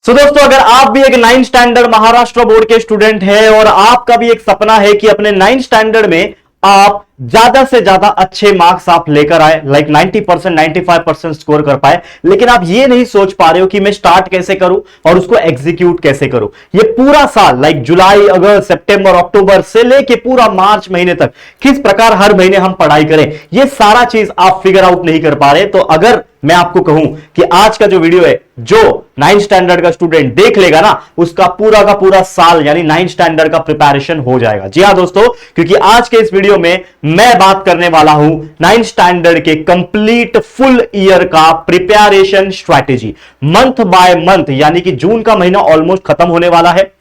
सो दोस्तों, अगर आप भी एक 9th स्टैंडर्ड महाराष्ट्र बोर्ड के स्टूडेंट हैं और आपका भी एक सपना है कि अपने 9th स्टैंडर्ड में आप ज्यादा से ज्यादा अच्छे मार्क्स आप लेकर आए, लाइक 90%, 95% स्कोर कर पाए, लेकिन आप ये नहीं सोच पा रहे हो कि मैं स्टार्ट कैसे करूं और उसको एग्जीक्यूट कैसे करूं। ये पूरा साल, लाइक जुलाई, अगस्त, सितंबर, अक्टूबर से लेके पूरा मार्च महीने तक किस प्रकार हर महीने हम पढ़ाई करें, ये सारा चीज आप फिगर आउट नहीं कर पा रहे। तो अगर मैं आपको कहूं कि आज का जो वीडियो है, जो 9th स्टैंडर्ड का स्टूडेंट देख लेगा ना, उसका पूरा का पूरा साल यानी 9th स्टैंडर्ड का प्रिपरेशन हो जाएगा। जी हां दोस्तों, क्योंकि आज के इस वीडियो में मैं बात करने वाला हूं 9th स्टैंडर्ड के कंप्लीट फुल ईयर का preparation strategy, month by month, यानी कि जून का महीना ऑलमोस्ट खत्म होने वाला है,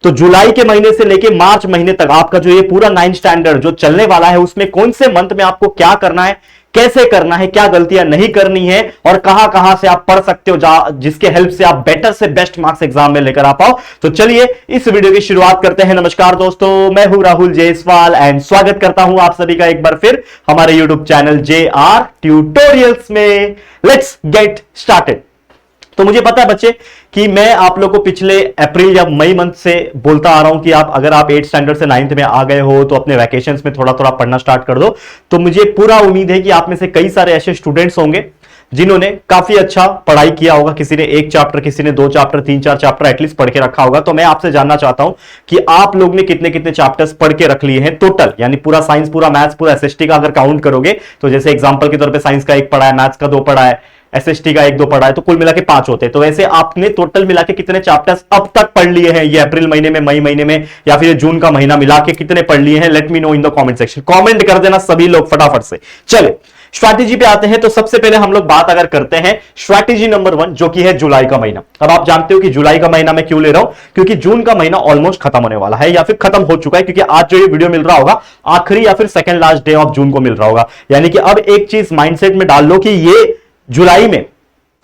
तो जुलाई के महीने से लेके मार्च महीने तक आपका जो ये पूरा 9th स्टैंडर्ड जो चलने वाला है, उसमें कौन से मंथ में आपको क्या करना है, कैसे करना है, क्या गलतियां नहीं करनी है और कहां कहां से आप पढ़ सकते हो जिसके हेल्प से आप बेटर से बेस्ट मार्क्स एग्जाम में लेकर आ पाओ। तो चलिए इस वीडियो की शुरुआत करते हैं। नमस्कार दोस्तों, मैं हूं राहुल जायसवाल एंड स्वागत करता हूं आप सभी का एक बार फिर हमारे यूट्यूब चैनल JR ट्यूटोरियल्स में। Let's get started. तो मुझे पता है बच्चे कि मैं आप लोगों को पिछले अप्रैल या मई मंथ से बोलता आ रहा हूं कि अगर आप 8th स्टैंडर्ड से 9th में आ गए हो तो अपने वैकेशंस में थोड़ा थोड़ा पढ़ना स्टार्ट कर दो। तो मुझे पूरा उम्मीद है कि आप में से कई सारे ऐसे स्टूडेंट्स होंगे जिन्होंने काफी अच्छा पढ़ाई किया होगा। किसी ने 1 चैप्टर, किसी ने 2 चैप्टर, 3-4 चैप्टर एटलीस्ट पढ़ के रखा होगा। तो मैं आपसे जानना चाहता हूं कि आप लोग ने कितने कितने चैप्टर्स पढ़ के रख लिए हैं टोटल, यानी पूरा साइंस, पूरा मैथ्स, पूरा SST का अगर काउंट करोगे तो जैसे एग्जाम्पल के तौर पर साइंस का 1 पढ़ा है, मैथ्स का 2 पढ़ा है, SST का 1-2 पढ़ा है, तो कुल मिला के 5 होते हैं। तो वैसे आपने टोटल मिला के कितने चैप्टर्स अब तक पढ़ लिए हैं, ये अप्रैल महीने में, मई महीने में या फिर जून का महीना मिला के कितने पढ़ लिए हैं? Let me know in the comment section. Comment कर देना सभी लोग फटाफट से। चले स्ट्रैटेजी पे आते हैं। तो सबसे पहले हम लोग बात अगर करते हैं स्ट्रैटेजी नंबर 1, जो कि है जुलाई का महीना। अब आप जानते हो कि जुलाई का महीना मैं क्यों ले रहा हूं, क्योंकि जून का महीना ऑलमोस्ट खत्म होने वाला है या फिर खत्म हो चुका है, क्योंकि आज जो ये वीडियो मिल रहा होगा आखिरी या फिर second last day of June को मिल रहा होगा। यानी कि अब एक चीज माइंडसेट में डाल लो कि ये जुलाई में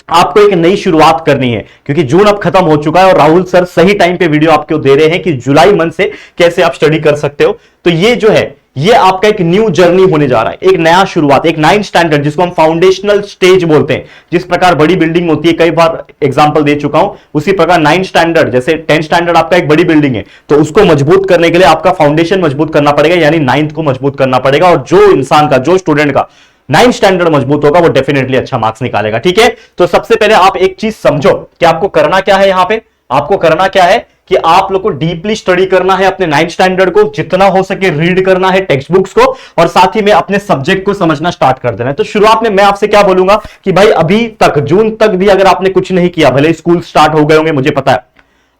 आपको एक नई शुरुआत करनी है, क्योंकि जून अब खत्म हो चुका है और राहुल सर सही टाइम पे वीडियो आपको दे रहे हैं कि जुलाई मंथ से कैसे आप स्टडी कर सकते हो। तो ये जो है, ये आपका एक न्यू जर्नी होने जा रहा है, एक नया शुरुआत, एक 9th स्टैंडर्ड जिसको हम फाउंडेशनल स्टेज बोलते हैं। जिस प्रकार बड़ी बिल्डिंग होती है, कई बार एग्जांपल दे चुका हूं, उसी प्रकार 9th स्टैंडर्ड, जैसे 10th स्टैंडर्ड आपका एक बड़ी बिल्डिंग है, तो उसको मजबूत करने के लिए आपका फाउंडेशन मजबूत करना पड़ेगा, यानी 9th को मजबूत करना पड़ेगा। और जो इंसान का, जो स्टूडेंट का 9th स्टैंडर्ड मजबूत होगा वो डेफिनेटली अच्छा मार्क्स निकालेगा। ठीक है, तो सबसे पहले आप एक चीज समझो कि आपको करना क्या है। यहां पे आपको करना क्या है कि आप लोग को डीपली स्टडी करना है अपने 9th स्टैंडर्ड को, जितना हो सके रीड करना है टेक्स्ट बुक्स को, और साथ ही में अपने सब्जेक्ट को समझना स्टार्ट कर देना है। तो शुरुआत में मैं आपसे क्या बोलूंगा कि भाई अभी तक, जून तक भी अगर आपने कुछ नहीं किया, भले स्कूल स्टार्ट हो गए होंगे, मुझे पता है,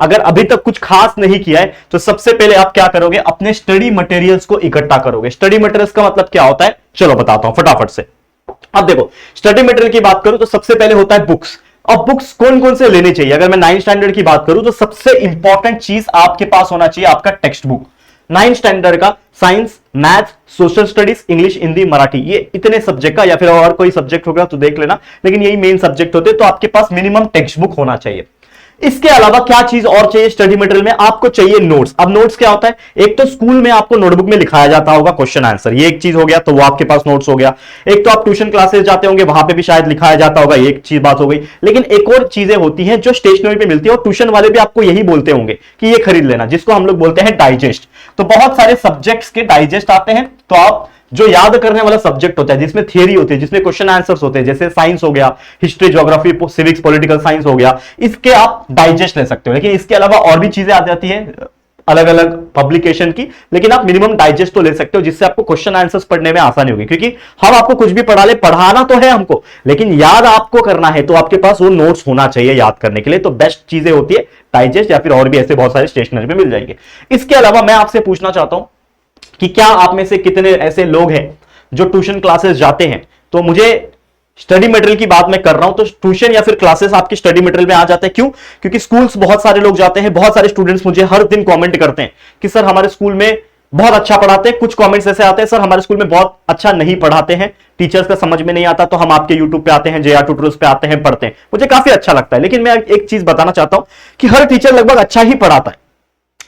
अगर अभी तक कुछ खास नहीं किया है तो सबसे पहले आप क्या करोगे, अपने स्टडी मटेरियल्स को इकट्ठा करोगे। स्टडी मटेरियल्स का मतलब क्या होता है, चलो बताता हूं फटाफट से। अब देखो, स्टडी मटेरियल की बात करूं तो सबसे पहले होता है बुक्स। अब बुक्स कौन कौन से लेने चाहिए? अगर मैं 9th स्टैंडर्ड की बात करूं तो सबसे इंपॉर्टेंट चीज आपके पास होना चाहिए आपका टेक्स्ट बुक। 9th स्टैंडर्ड का science, math, social studies, English, Hindi, Marathi, ये इतने सब्जेक्ट का, या फिर और कोई सब्जेक्ट होगा तो देख लेना, लेकिन यही मेन सब्जेक्ट होते हैं। तो आपके पास मिनिमम टेक्स्ट बुक होना चाहिए। इसके अलावा क्या चीज और चाहिए स्टडी मटेरियल में? आपको चाहिए नोट्स। अब नोट्स क्या होता है? एक तो स्कूल में आपको नोटबुक में लिखाया जाता होगा क्वेश्चन आंसर, ये एक चीज हो गया, तो वो आपके पास नोट्स हो गया। एक तो आप ट्यूशन क्लासेस जाते होंगे, वहां पे भी शायद लिखाया जाता होगा, ये एक चीज बात हो गई। लेकिन एक और चीजें होती हैं जो स्टेशनरी पे मिलती है, और ट्यूशन वाले भी आपको यही बोलते होंगे कि ये खरीद लेना, जिसको हम लोग बोलते हैं डाइजेस्ट। तो बहुत सारे सब्जेक्ट्स के डाइजेस्ट आते हैं, तो आप जो याद करने वाला सब्जेक्ट होता है, जिसमें थियरी होती है, जिसमें क्वेश्चन आंसर्स होते हैं, जैसे साइंस हो गया, history, geography, civics, political science हो गया, इसके आप डाइजेस्ट ले सकते हो। लेकिन इसके अलावा और भी चीजें आ जाती हैं अलग अलग पब्लिकेशन की, लेकिन आप मिनिमम डाइजेस्ट तो ले सकते हो, जिससे आपको क्वेश्चन आंसर्स पढ़ने में आसानी होगी। क्योंकि हम आपको कुछ भी पढ़ा ले, पढ़ाना तो है हमको, लेकिन याद आपको करना है, तो आपके पास वो नोट्स होना चाहिए याद करने के लिए। तो बेस्ट चीजें होती है डाइजेस्ट, या फिर और भी ऐसे बहुत सारे स्टेशनरी में मिल जाएंगे। इसके अलावा मैं आपसे पूछना चाहता हूं कि क्या आप में से कितने ऐसे लोग हैं जो ट्यूशन क्लासेस जाते हैं? तो मुझे स्टडी मटेरियल की बात मैं कर रहा हूं, तो ट्यूशन या फिर क्लासेस आपकी स्टडी मटेरियल में आ जाते हैं। क्यों? क्योंकि स्कूल्स बहुत सारे लोग जाते हैं, बहुत सारे स्टूडेंट्स मुझे हर दिन कमेंट करते हैं कि सर हमारे स्कूल में बहुत अच्छा पढ़ाते हैं। कुछ कमेंट्स ऐसे आते हैं, सर हमारे स्कूल में बहुत अच्छा नहीं पढ़ाते हैं, टीचर्स का समझ में नहीं आता, तो हम आपके यूट्यूब पे आते हैं, JR ट्यूटोरियल्स पे आते हैं, पढ़ते हैं। मुझे काफी अच्छा लगता है, लेकिन मैं एक चीज बताना चाहता हूं कि हर टीचर लगभग अच्छा ही पढ़ाता है,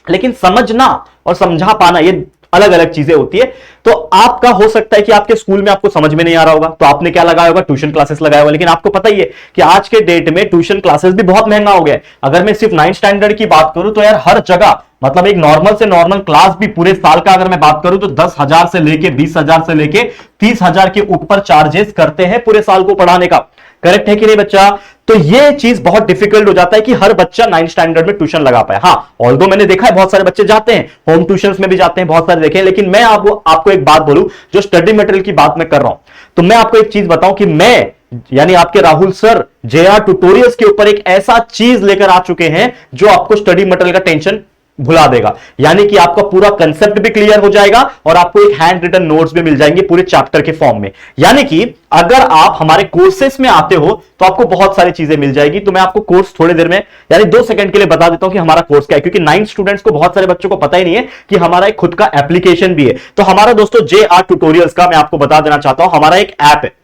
लेकिन समझना और समझा पाना ये अलग अलग चीजें होती है। तो आपका हो सकता है कि आपके स्कूल में आपको समझ में नहीं आ रहा होगा, तो आपने क्या लगाया होगा, ट्यूशन क्लासेस लगाया होगा। लेकिन आपको पता ही है कि आज के डेट में ट्यूशन क्लासेस भी बहुत महंगा हो गया है। अगर मैं सिर्फ 9th स्टैंडर्ड की बात करूं तो यार हर जगह, मतलब एक नॉर्मल से नॉर्मल क्लास भी पूरे साल का अगर मैं बात करूं तो 10,000 से लेके 20,000 से लेके 30,000 के ऊपर चार्जेस करते हैं पूरे साल को पढ़ाने का। करेक्ट है कि नहीं बच्चा? तो ये चीज बहुत डिफिकल्ट हो जाता है कि हर बच्चा 9th स्टैंडर्ड में ट्यूशन लगा पाए। हाँ, ऑल्दो मैंने देखा है बहुत सारे बच्चे जाते हैं, होम ट्यूशंस में भी जाते हैं, बहुत सारे देखे हैं। लेकिन मैं आपको एक बात बोलूं, जो स्टडी मटेरियल की बात मैं कर रहा हूं, तो मैं आपको एक चीज बताऊं कि मैं यानी आपके राहुल सर JR ट्यूटोरियल्स के ऊपर एक ऐसा चीज लेकर आ चुके हैं जो आपको स्टडी मटेरियल का टेंशन भुला देगा। यानी कि आपका पूरा कंसेप्ट भी क्लियर हो जाएगा और आपको एक हैंड रिटन नोट्स भी मिल जाएंगे पूरे चैप्टर के फॉर्म में। यानी कि अगर आप हमारे कोर्सेस में आते हो तो आपको बहुत सारी चीजें मिल जाएगी। तो मैं आपको कोर्स थोड़ी देर में यानी 2 सेकंड के लिए बता देता हूं कि हमारा कोर्स क्या है, क्योंकि 9th स्टूडेंट्स को, बहुत सारे बच्चों को पता ही नहीं है कि हमारा एक खुद का एप्लीकेशन भी है। तो हमारा दोस्तों JR ट्यूटोरियल्स का मैं आपको बता देना चाहता हूं, हमारा एक ऐप है।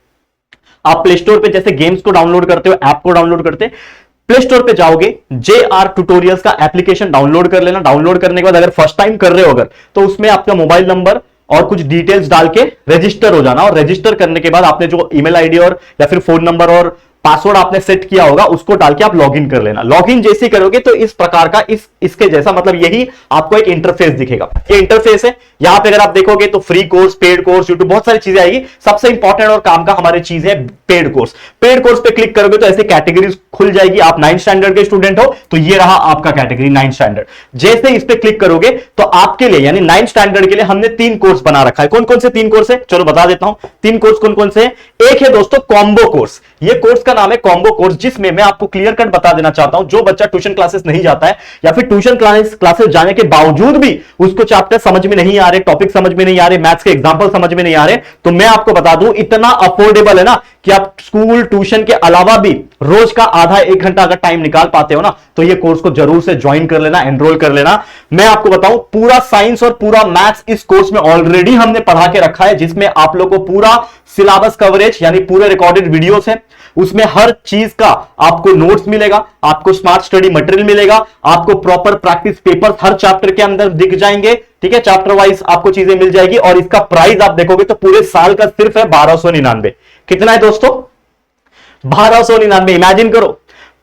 आप प्ले स्टोर पे जैसे गेम्स को डाउनलोड करते हो, ऐप को डाउनलोड करते, प्ले स्टोर पे जाओगे, JR ट्यूटोरियल्स का एप्लीकेशन डाउनलोड कर लेना। डाउनलोड करने के बाद अगर फर्स्ट टाइम कर रहे हो अगर, तो उसमें आपका मोबाइल नंबर और कुछ डिटेल्स डाल के रजिस्टर हो जाना। और रजिस्टर करने के बाद आपने जो ईमेल आईडी और या फिर फोन नंबर और पासवर्ड आपने सेट किया होगा उसको डाल के आप लॉगिन कर लेना। लॉगिन जैसे करोगे तो इस प्रकार का इसके जैसा, मतलब यही आपको एक इंटरफेस दिखेगा। ये इंटरफेस है। यहां पे अगर आप देखोगे तो free course, paid course, YouTube, बहुत सारी चीजें आएगी। सबसे इंपॉर्टेंट और काम का हमारी चीज है पेड कोर्स। पेड कोर्स पे क्लिक करोगे तो ऐसी कैटेगरीज खुल जाएगी। आप 9th स्टैंडर्ड के स्टूडेंट हो तो ये रहा आपका कैटेगरी 9th स्टैंडर्ड। जैसे इस पे क्लिक करोगे तो आपके लिए यानी 9th स्टैंडर्ड के लिए हमने 3 कोर्स बना रखा है। कौन कौन से 3 कोर्स है, चलो बता देता हूं। 3 कोर्स कौन कौन से हैं? एक है दोस्तों कॉम्बो कोर्स। ये कोर्स का नाम है कॉम्बो कोर्स, जिसमें मैं आपको क्लियर कट बता देना चाहता हूं, जो बच्चा ट्यूशन क्लासेस नहीं जाता है या फिर ट्यूशन क्लासेस जाने के बावजूद भी उसको चैप्टर समझ में नहीं आ रहे, टॉपिक समझ में नहीं आ रहे, मैथ्स के एग्जांपल समझ में नहीं आ रहे, तो मैं आपको बता दूं इतना अफोर्डेबल है ना कि आप स्कूल ट्यूशन के अलावा भी रोज का आधा 1 घंटा अगर टाइम निकाल पाते हो ना, तो ये कोर्स को जरूर से ज्वाइन कर लेना, एनरोल कर लेना। मैं आपको बताऊं पूरा साइंस और पूरा मैथ्स इस कोर्स में ऑलरेडी हमने पढ़ा के रखा है, जिसमें आप लोग को पूरा सिलेबस कवरेज यानी पूरे रिकॉर्डेड वीडियोस है, उसमें हर चीज का आपको नोट्स मिलेगा, आपको स्मार्ट स्टडी मटेरियल मिलेगा, आपको प्रॉपर प्रैक्टिस पेपर्स हर चैप्टर के अंदर दिख जाएंगे। ठीक है, चैप्टर वाइज आपको चीजें मिल जाएगी। और इसका प्राइस आप देखोगे तो पूरे साल का सिर्फ है 1299। कितना है दोस्तों? 1299। इमेजिन करो,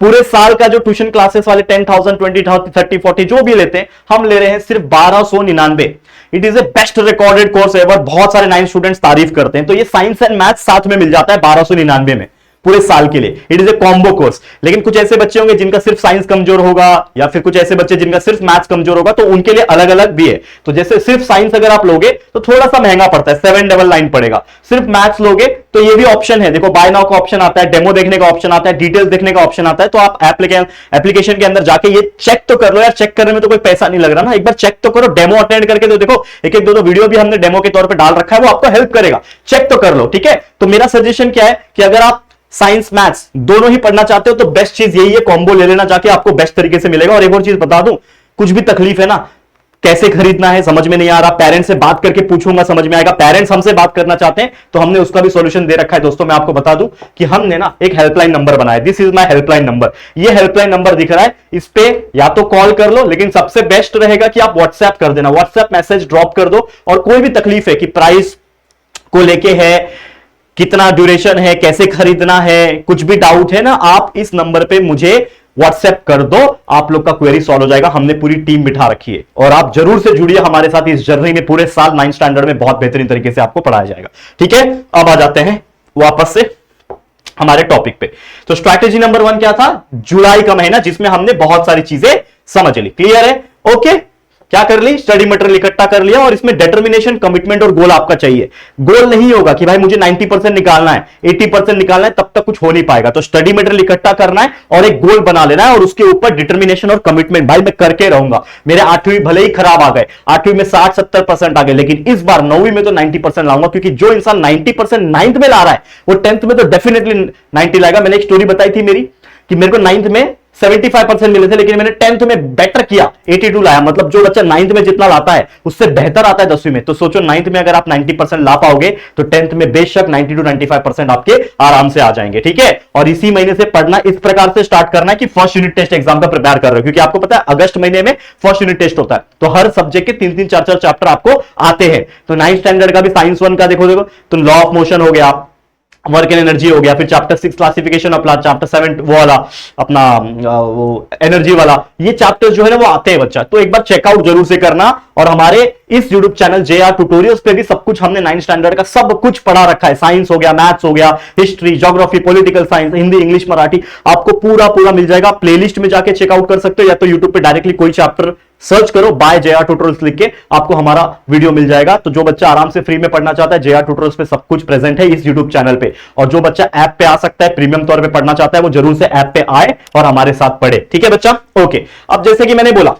पूरे साल का जो ट्यूशन क्लासेस वाले 10,000, 20,000, 30, 40 जो भी लेते हैं, हम ले रहे हैं सिर्फ 1299। It is a best recorded course ever. बहुत सारे 9th स्टूडेंट्स तारीफ करते हैं। तो ये साइंस एंड मैथ्स साथ में मिल जाता है 1299 में पूरे साल के लिए। It is a combo course. लेकिन कुछ ऐसे बच्चे होंगे जिनका सिर्फ साइंस कमजोर होगा, या फिर कुछ ऐसे बच्चे जिनका सिर्फ मैथ्स कमजोर होगा, तो उनके लिए अलग अलग भी है। तो जैसे सिर्फ साइंस अगर आप लोगे तो थोड़ा सा महंगा पड़ता है, 799 पड़ेगा। सिर्फ मैथ्स लोगे तो ये भी ऑप्शन है, देखो बाय नाउ का ऑप्शन आता है, डेमो देखने का ऑप्शन आता है, डिटेल्स देखने का ऑप्शन आता है। तो आप एप्लीकेशन के अंदर जाके ये चेक तो कर लो यार। चेक करने में तो कोई पैसा नहीं लग रहा ना, एक बार चेक तो करो, डेमो अटेंड करके तो देखो। एक एक दो वीडियो भी हमने डेमो के तौर पर डाल रखा है, वो आपको हेल्प करेगा। चेक तो कर लो, ठीक है। तो मेरा सजेशन क्या है कि अगर आप साइंस मैथ्स दोनों ही पढ़ना चाहते हो तो बेस्ट चीज यही है, कॉम्बो ले लेना जाके, आपको बेस्ट तरीके से मिलेगा। और एक और चीज बता दूं, कुछ भी तकलीफ है ना, कैसे खरीदना है समझ में नहीं आ रहा, पेरेंट्स से बात करके पूछूंगा समझ में आएगा। पेरेंट्स हमसे बात करना चाहते हैं तो हमने उसका भी सॉल्यूशन दे रखा है। दोस्तों मैं आपको बता दूं कि हमने ना एक हेल्पलाइन नंबर बनाया, this is my helpline number. ये हेल्पलाइन नंबर दिख रहा है, इस पे या तो कॉल कर लो, लेकिन सबसे बेस्ट रहेगा कि आप व्हाट्सएप कर देना, व्हाट्सएप मैसेज ड्रॉप कर दो। और कोई भी तकलीफ है कि प्राइस को लेके है, कितना ड्यूरेशन है, कैसे खरीदना है, कुछ भी डाउट है ना, आप इस नंबर पे मुझे व्हाट्सएप कर दो, आप लोग का क्वेरी सॉल्व हो जाएगा। हमने पूरी टीम बिठा रखी है और आप जरूर से जुड़िए हमारे साथ इस जर्नी में। पूरे साल 9th स्टैंडर्ड में बहुत बेहतरीन तरीके से आपको पढ़ाया जाएगा। ठीक है, अब आ जाते हैं वापस से हमारे टॉपिक पे। तो स्ट्रैटेजी नंबर 1 क्या था? जुलाई का महीना, जिसमें हमने बहुत सारी चीजें समझ ली। क्लियर है? ओके, क्या कर ली? स्टडी मटेरियल इकट्ठा कर लिया और इसमें डिटर्मिनेशन, कमिटमेंट और गोल आपका चाहिए। गोल नहीं होगा कि भाई मुझे 90% निकालना है, 80% निकालना है, तब तक कुछ हो नहीं पाएगा। तो स्टडी मटेरियल इकट्ठा करना है और एक गोल बना लेना है और उसके ऊपर डिटर्मिनेशन और कमिटमेंट, भाई मैं करके रहूंगा। मेरे 8वीं भले ही खराब आ गए, 8वीं में 60-70% आ गए, लेकिन इस बार 9वीं में तो 90% लाऊंगा। क्योंकि जो इंसान 90% 9th में ला रहा है वो 10th में तो डेफिनेटली 90 लाएगा। मैंने एक स्टोरी बताई थी मेरी कि मेरे को 9th में 75% मिले थे, लेकिन मैंने 10th में बेटर किया, 82 लाया। मतलब जो बच्चा 9th में जितना लाता है उससे बेहतर आता है 10वीं में, तो सोचो 9th में अगर आप 90% ला पाओगे तो 10th में बेशक 90 to 95% आपके आराम से आ जाएंगे। ठीक है, और इसी महीने से पढ़ना इस प्रकार से स्टार्ट करना है कि फर्स्ट यूनिट टेस्ट एग्जाम का प्रिपेयर कर रहे हो, क्योंकि आपको पता है अगस्त महीने में फर्स्ट यूनिट टेस्ट होता है, तो हर सब्जेक्ट के 3-3 4-4 चैप्टर आपको आते हैं। तो 9th स्टैंडर्ड का भी साइंस 1 का देखो तो लॉ ऑफ मोशन हो गया, वर्क एंड एनर्जी हो गया, फिर chapter 6 classification of class, chapter 7 वो वाला अपना वो एनर्जी वाला, ये चैप्टर्स जो है ना वो आते हैं बच्चा। तो एक बार चेकआउट जरूर से करना, और हमारे इस यूट्यूब चैनल JR ट्यूटोरियल्स पे भी सब कुछ हमने 9th स्टैंडर्ड का सब कुछ पढ़ा रखा है। साइंस हो गया, मैथ्स हो गया, history, geography, political science, Hindi, English, Marathi, आपको पूरा मिल जाएगा। प्लेलिस्ट में जाके चेकआउट कर सकते हो, या तो यूट्यूब पे डायरेक्टली कोई चैप्टर सर्च करो बाय JR ट्यूटोरियल्स लिख के, आपको हमारा वीडियो मिल जाएगा। तो जो बच्चा आराम से फ्री में पढ़ना चाहता है, JR ट्यूटोरियल्स पे सब कुछ प्रेजेंट है इस यूट्यूब चैनल पे। और जो बच्चा ऐप पे आ सकता है, प्रीमियम तौर पे पढ़ना चाहता है, वो जरूर से ऐप पे आए और हमारे साथ पढ़े। ठीक है बच्चा, ओके। अब जैसे कि मैंने बोला,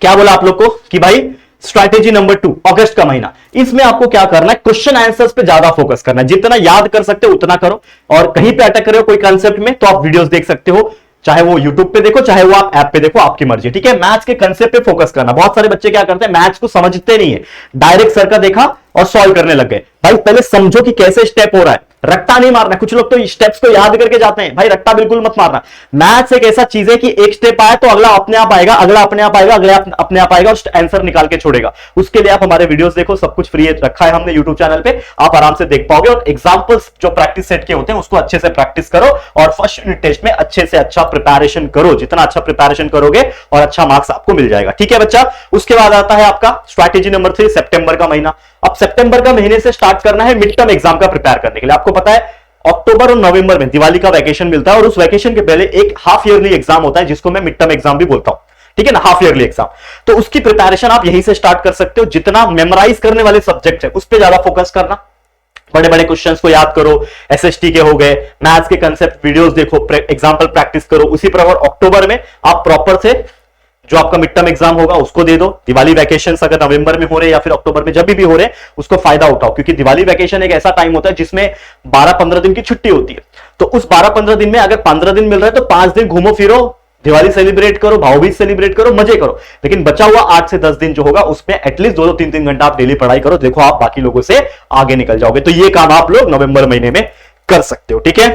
क्या बोला आप लोग को कि भाई स्ट्रैटेजी नंबर 2, अगस्त का महीना, इसमें आपको क्या करना है, क्वेश्चन आंसर्स पे ज्यादा फोकस करना है। जितना याद कर सकते हो उतना करो, और कहीं पे अटक रहे हो कोई कंसेप्ट में तो आप वीडियोस देख सकते हो, चाहे वो YouTube पे देखो, चाहे वो आप ऐप पे देखो, आपकी मर्जी। ठीक है, मैथ्स के कंसेप्ट पे फोकस करना। बहुत सारे बच्चे क्या करते हैं, मैथ्स को समझते नहीं है, डायरेक्ट सर का देखा और सॉल्व करने लग गए। भाई पहले समझो कि कैसे स्टेप हो रहा है, रट्टा नहीं मारना। कुछ लोग तो स्टेप्स को याद करके जाते हैं, भाई रट्टा बिल्कुल मत मारना। मैथ्स एक ऐसा चीज है कि एक स्टेप आया तो अगला अपने आप आएगा, अगला अपने आप आएगा, अगला अपने आप आएगा, और आंसर निकाल के छोड़ेगा। उसके लिए आप हमारे वीडियोस देखो, सब कुछ फ्री रखा है हमने यूट्यूब चैनल पे, आप आराम से देख पाओगे। और एग्जाम्पल्स जो प्रैक्टिस सेट के होते हैं उसको अच्छे से प्रैक्टिस करो, और फर्स्ट यूनिट टेस्ट में अच्छे से अच्छा प्रिपरेशन करो। जितना अच्छा प्रिपरेशन करोगे और अच्छा मार्क्स आपको मिल जाएगा। ठीक है बच्चा, उसके बाद आता है आपका स्ट्रैटेजी नंबर 3, सितंबर का महीना। अब सितंबर का महीने से स्टार्ट करना है मिड टर्म एग्जाम का प्रिपेयर करने के लिए। आपको पता है अक्टूबर और नवंबर में दिवाली का वैकेशन मिलता है, और उस वैकेशन के पहले एक हाफ ईयरली एग्जाम होता है जिसको मैं मिड टर्म एग्जाम भी बोलता हूं। ठीक है ना, हाफ ईयरली एग्जाम। तो उसकी प्रिपरेशन आप यहीं से स्टार्ट कर सकते हो। जितना मेमोराइज करने वाले सब्जेक्ट है उस पर ज्यादा फोकस करना, बड़े बड़े क्वेश्चंस को याद करो, SST के हो गए, मैथ्स के कंसेप्ट वीडियोस देखो, एग्जाम्पल प्रैक्टिस करो। उसी प्रकार अक्टूबर में आप प्रॉपर से जो आपका मिड टर्म एग्जाम होगा उसको दे दो। दिवाली वैकेशंस अगर नवंबर में हो रहे या फिर अक्टूबर में जब भी हो रहे उसको फायदा उठाओ, क्योंकि दिवाली वैकेशन एक ऐसा टाइम होता है जिसमें 12-15 दिन की छुट्टी होती है। तो उस 12-15 दिन में अगर 15 दिन मिल रहा है तो 5 दिन घूमो फिरो, दिवाली सेलिब्रेट करो, भाईबीज सेलिब्रेट करो, मजे करो। लेकिन बचा हुआ 8 से 10 दिन जो होगा उसमें एटलीस्ट 2-2, 3-3 घंटा आप डेली पढ़ाई करो। देखो आप बाकी लोगों से आगे निकल जाओगे। तो ये काम आप लोग नवंबर महीने में कर सकते हो। ठीक है,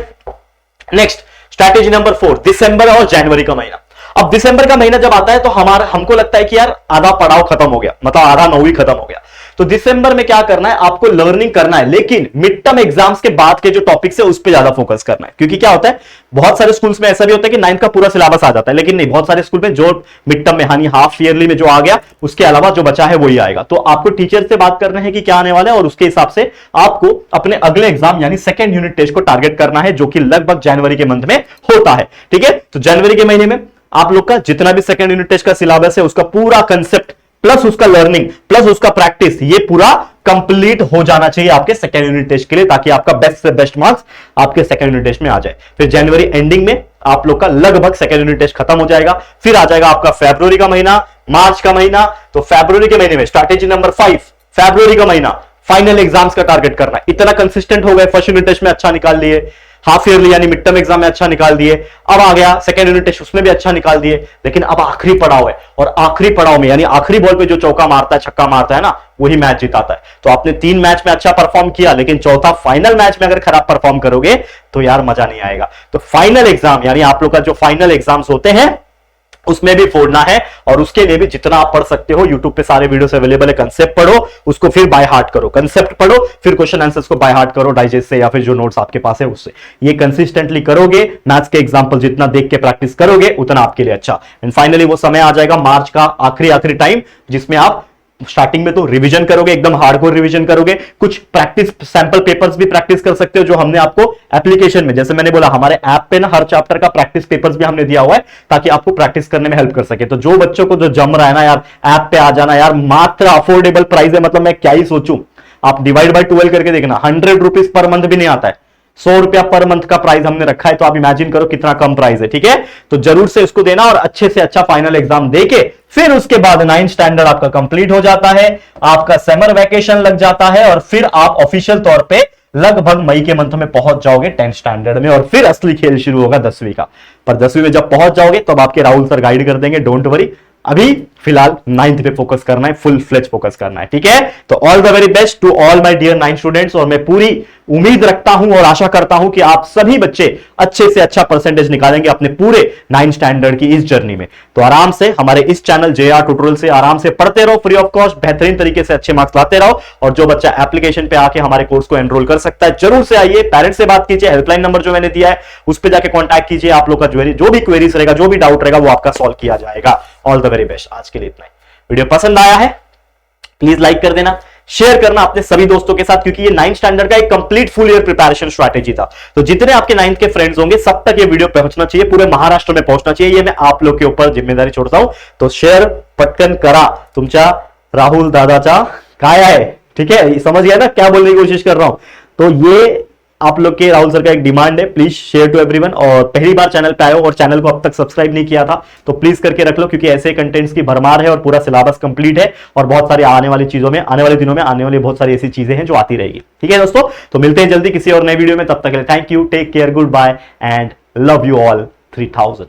नेक्स्ट स्ट्रैटेजी नंबर 4, दिसंबर और जनवरी का महीना। अब दिसंबर का महीना जब आता है तो हमको लगता है कि यार आधा पड़ाव खत्म हो गया, मतलब आधा 9वीं खत्म हो गया। तो दिसंबर में क्या करना है, आपको लर्निंग करना है, लेकिन मिड टर्म एग्जाम्स के बाद के जो टॉपिक्स है उस पर ज्यादा फोकस करना है। क्योंकि क्या होता है, बहुत सारे स्कूल्स में ऐसा भी होता है कि 9th का पूरा सिलेबस आ जाता है, लेकिन नहीं, बहुत सारे स्कूल में जो मिड टर्म में यानी हाफ ईयरली में जो आ गया उसके अलावा जो बचा है वही आएगा। तो आपको टीचर से बात करना है कि क्या आने वाला है, और उसके हिसाब से आपको अपने अगले एग्जाम यानी सेकेंड यूनिट टेस्ट को टारगेट करना है, जो कि लगभग जनवरी के मंथ में होता है। ठीक है, तो जनवरी के महीने में आप लोग का जितना भी सेकेंड यूनिट टेस्ट का सिलेबस है उसका पूरा कंसेप्ट प्लस उसका लर्निंग प्लस उसका प्रैक्टिस, ये पूरा कंप्लीट हो जाना चाहिए आपके सेकेंड यूनिट टेस्ट के लिए, ताकि आपका बेस्ट से बेस्ट मार्क्स आपके सेकेंड यूनिट टेस्ट में आ जाए। फिर जनवरी एंडिंग में आप लोग का लगभग सेकेंड यूनिट टेस्ट खत्म हो जाएगा। फिर आ जाएगा आपका फरवरी का महीना, मार्च का महीना। तो फरवरी के महीने में स्ट्रैटेजी नंबर 5, फरवरी का महीना फाइनल एग्जाम्स का टारगेट करना है। इतना कंसिस्टेंट हो गए, फर्स्ट यूनिट टेस्ट में अच्छा निकाल लिए, हाफ ईयरली यानी मिड टर्म एग्जाम में अच्छा निकाल दिए, अब आ गया सेकेंड यूनिट टेस्ट उसमें भी अच्छा निकाल दिए, लेकिन अब आखिरी पड़ाव है, और आखिरी पड़ाव में यानी आखिरी बॉल पे जो चौका मारता है, छक्का मारता है ना, वही मैच जिताता है। तो आपने 3 मैच में अच्छा परफॉर्म किया, लेकिन चौथा फाइनल मैच में अगर खराब परफॉर्म करोगे तो यार मजा नहीं आएगा। तो फाइनल एग्जाम यानी आप लोग का जो फाइनल एग्जाम्स होते हैं उसमें भी फोड़ना है, और उसके लिए भी जितना आप पढ़ सकते हो यूट्यूब पे सारे वीडियोस अवेलेबल है। कंसेप्ट पढ़ो, उसको फिर बाय हार्ट करो, कंसेप्ट पढ़ो, फिर क्वेश्चन आंसर्स को बाय हार्ट करो डाइजेस्ट से या फिर जो नोट्स आपके पास है उससे। ये कंसिस्टेंटली करोगे, मैथ्स के एग्जांपल जितना देख के प्रैक्टिस करोगे उतना आपके लिए अच्छा। एंड फाइनली वो समय आ जाएगा मार्च का आखिरी टाइम, जिसमें आप स्टार्टिंग में तो रिवीजन करोगे, एकदम हार्डकोर रिवीजन करोगे। कुछ प्रैक्टिस सैंपल पेपर्स भी प्रैक्टिस कर सकते हो जो हमने आपको एप्लीकेशन में, जैसे मैंने बोला हमारे ऐप पे ना हर चैप्टर का प्रैक्टिस पेपर्स भी हमने दिया हुआ है, ताकि आपको प्रैक्टिस करने में हेल्प कर सके। तो जो बच्चों को जो जम रहा है ना यार, ऐप पे आ जाना यार, मात्र अफोर्डेबल प्राइस है, मतलब मैं क्या ही सोचूं, आप डिवाइड बाय 12 करके देखना, 100 रुपीज पर मंथ भी नहीं आता है, 100 रुपया पर मंथ का प्राइस हमने रखा है। तो आप इमेजिन करो कितना कम प्राइस है। ठीक है, तो जरूर से इसको देना और अच्छे से अच्छा फाइनल एग्जाम देके फिर उसके बाद 9th स्टैंडर्ड आपका कंप्लीट हो जाता है, आपका समर वैकेशन लग जाता है, और फिर आप ऑफिशियल तौर पे लगभग मई के मंथ में पहुंच जाओगे 10th स्टैंडर्ड में, और फिर असली खेल शुरू होगा 10वीं का। पर 10वीं में जब पहुंच जाओगे तब आपके राहुल सर गाइड कर देंगे, डोंट वरी। अभी फिलहाल 9th पे फोकस करना है, फुल फ्लेज फोकस करना है, ठीक है। तो all the very best to all my dear 9 students, और मैं पूरी उम्मीद रखता हूं और आशा करता हूं कि आप सभी बच्चे अच्छे से अच्छा परसेंटेज निकालेंगे अपने पूरे 9 स्टैंडर्ड की इस जर्नी में। तो आराम से हमारे इस चैनल JR ट्यूटोरियल से आराम से पढ़ते रहो, फ्री ऑफ कॉस्ट बेहतरीन तरीके से अच्छे मार्क्स लाते रहो। और जो बच्चा एप्लीकेशन पे आके हमारे कोर्स को एनरोल कर सकता है, जरूर से आइए, पेरेंट्स से बात कीजिए, हेल्पलाइन नंबर जो मैंने दिया है उस पर जाकर कॉन्टैक्ट कीजिए। आप लोग का जो भी क्वेरीज रहेगा, जो भी डाउट रहेगा, वो आपका सॉल्व किया जाएगा। All the very best. आज के लिए इतना ही। वीडियो पसंद आया है प्लीज लाइक कर देना, शेयर करना अपने सभी दोस्तों के साथ, क्योंकि ये 9th स्टैंडर्ड का एक complete full year preparation strategy था। तो जितने आपके 9th के फ्रेंड्स होंगे सब तक ये वीडियो पहुंचना चाहिए, पूरे महाराष्ट्र में पहुंचना चाहिए। ये मैं आप लोग के ऊपर जिम्मेदारी छोड़ता हूं। तो शेयर पटकन करा तुमचा राहुल दादाचा काय आहे, ठीक है, समझ गया ना क्या बोलने की कोशिश कर रहा हूं। तो ये आप लोग के राहुल सर का एक डिमांड है, प्लीज शेयर टू एवरीवन। और पहली बार चैनल पे आए हो और चैनल को अब तक सब्सक्राइब नहीं किया था तो प्लीज करके रख लो, क्योंकि ऐसे कंटेंट्स की भरमार है और पूरा सिलेबस कंप्लीट है, और बहुत सारी आने वाली चीजों में, आने वाले दिनों में आने वाली बहुत सारी ऐसी चीजें हैं जो आती रहेगी। ठीक है दोस्तों, तो मिलते हैं जल्दी किसी और नए वीडियो में, तब तक के लिए thank you, take care, good bye and love you all 3000।